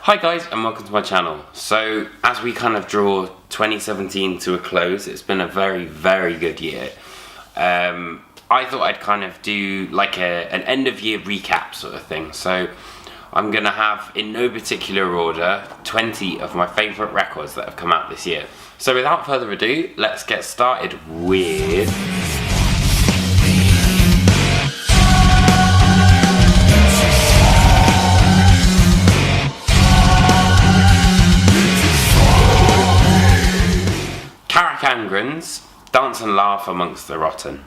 Hi guys and welcome to my channel. So as we kind of draw 2017 to a close, it's been a very good year. I thought I'd kind of do like an end of year recap sort of thing. So I'm gonna have, in no particular order, 20 of my favourite records that have come out this year. So without further ado, let's get started with Dance and Laugh Amongst the Rotten.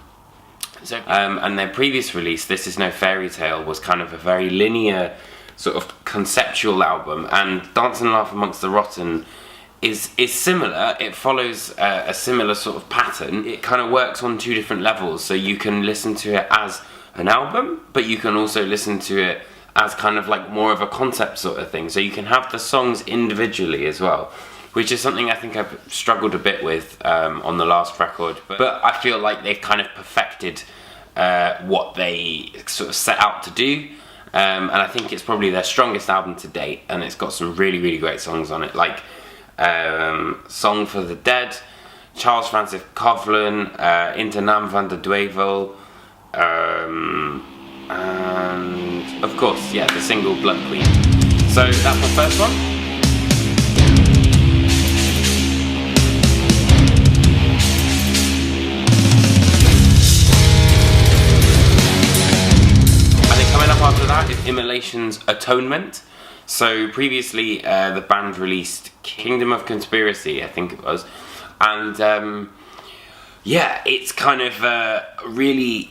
So, and their previous release, This Is No Fairy Tale, was kind of a very linear sort of conceptual album, and Dance and Laugh Amongst the Rotten is similar. It follows a similar sort of pattern. It kind of works on two different levels, so you can listen to it as an album, but you can also listen to it as kind of like more of a concept sort of thing, so you can have the songs individually as well, which is something I think I've struggled a bit with on the last record. But I feel like they've kind of perfected what they sort of set out to do. And I think it's probably their strongest album to date, and it's got some really great songs on it, like Song for the Dead, Charles Francis Coughlin, Inter Nam van de Duivel, and of course, yeah, the single Blood Queen. So that's the first one. After that is Immolation's Atonement. So previously the band released Kingdom of Conspiracy, I think it was, and yeah, it's kind of really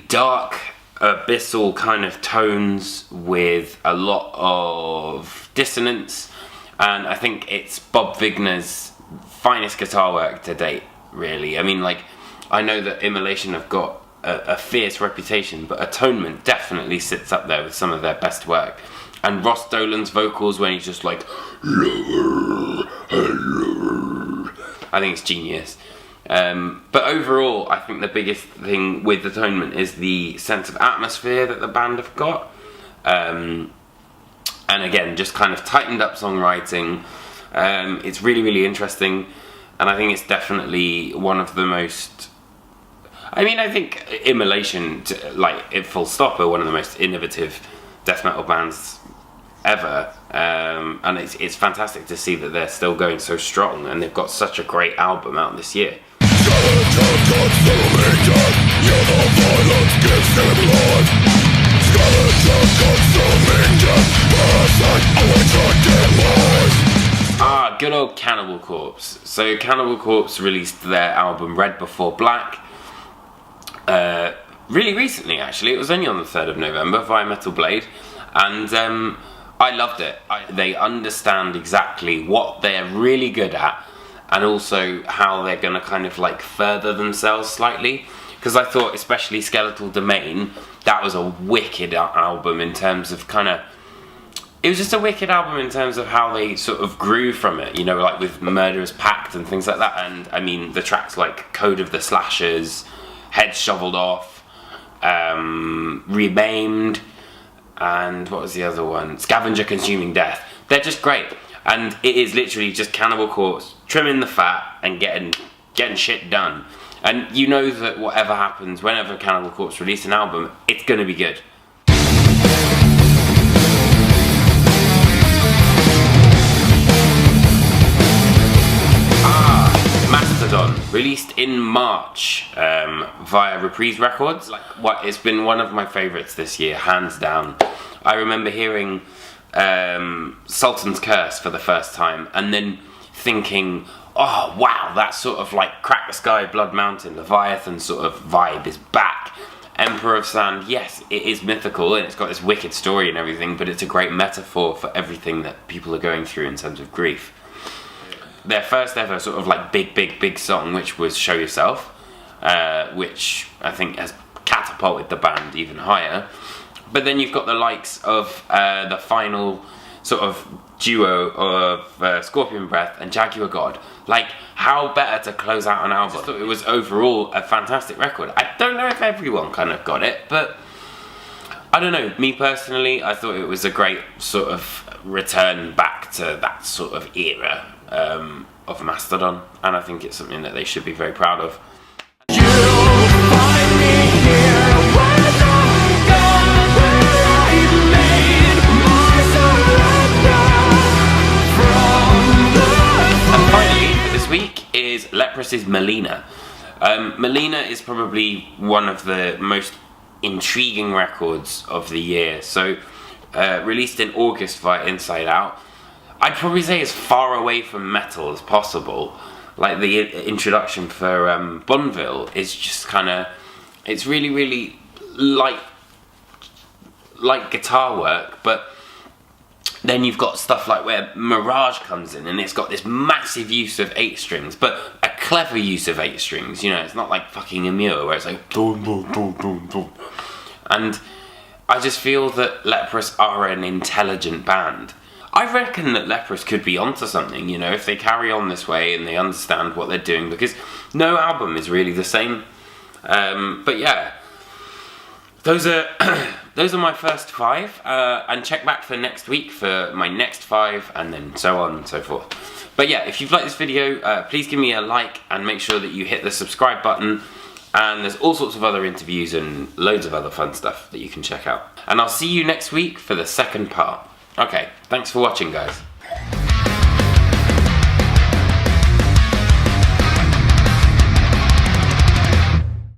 dark, abyssal kind of tones with a lot of dissonance, and I think it's Bob Vigner's finest guitar work to date, really. I mean, like, I know that Immolation have got a fierce reputation, but Atonement definitely sits up there with some of their best work. And Ross Dolan's vocals, when he's just like, I think it's genius. But overall, I think the biggest thing with Atonement is the sense of atmosphere that the band have got. And again, just kind of tightened up songwriting. It's really interesting, and I think it's definitely one of the most, I mean, I think Immolation, like, full stop, are one of the most innovative death metal bands ever, and it's fantastic to see that they're still going so strong, and they've got such a great album out this year. Good old Cannibal Corpse. So Cannibal Corpse released their album Red Before Black really recently, actually. It was only on the 3rd of November via Metal Blade, and I loved it. They understand exactly what they're really good at, and also how they're going to kind of like further themselves slightly, because I thought especially Skeletal Domain, that was a wicked album in terms of kind of, it was just a wicked album in terms of how they sort of grew from it, you know, like with Murderous Pact and things like that. And I mean, the tracks like Code of the Slashers, Head Shoveled Off, Remaimed, and what was the other one? Scavenger Consuming Death. They're just great, and it is literally just Cannibal Corpse trimming the fat and getting shit done. And you know that whatever happens, whenever Cannibal Corpse release an album, it's gonna be good. Mastodon, released in March via Reprise Records. It's been one of my favourites this year, hands down. I remember hearing Sultan's Curse for the first time, and then thinking, oh wow, that sort of like Crack the Sky, Blood Mountain, Leviathan sort of vibe is back. Emperor of Sand, yes, it is mythical and it's got this wicked story and everything, but it's a great metaphor for everything that people are going through in terms of grief. Their first ever sort of like big song, which was Show Yourself, which I think has catapulted the band even higher. But then you've got the likes of the final sort of duo of Scorpion Breath and Jaguar God. Like, how better to close out an album? I thought it was overall a fantastic record. I don't know if everyone kind of got it, but I don't know, me personally, I thought it was a great sort of return back to that sort of era of Mastodon, and I think it's something that they should be very proud of. And finally, for this week, is Leprous's Malina. Malina is probably one of the most intriguing records of the year. So, released in August via Inside Out. I'd probably say as far away from metal as possible. Like the introduction for Bonneville is just kind of, it's really, really light guitar work, but then you've got stuff like where Mirage comes in and it's got this massive use of 8 strings, but a clever use of 8 strings, you know, it's not like fucking Immolation where it's like dun, dun, dun, dun, dun. And I just feel that Leprous are an intelligent band. I reckon that Leprous could be onto something, you know, if they carry on this way and they understand what they're doing, because no album is really the same. But yeah, those are my first 5, and check back for next week for my next 5, and then so on and so forth. But yeah, if you've liked this video, please give me a like and make sure that you hit the subscribe button, and there's all sorts of other interviews and loads of other fun stuff that you can check out. And I'll see you next week for the second part. Okay, thanks for watching, guys.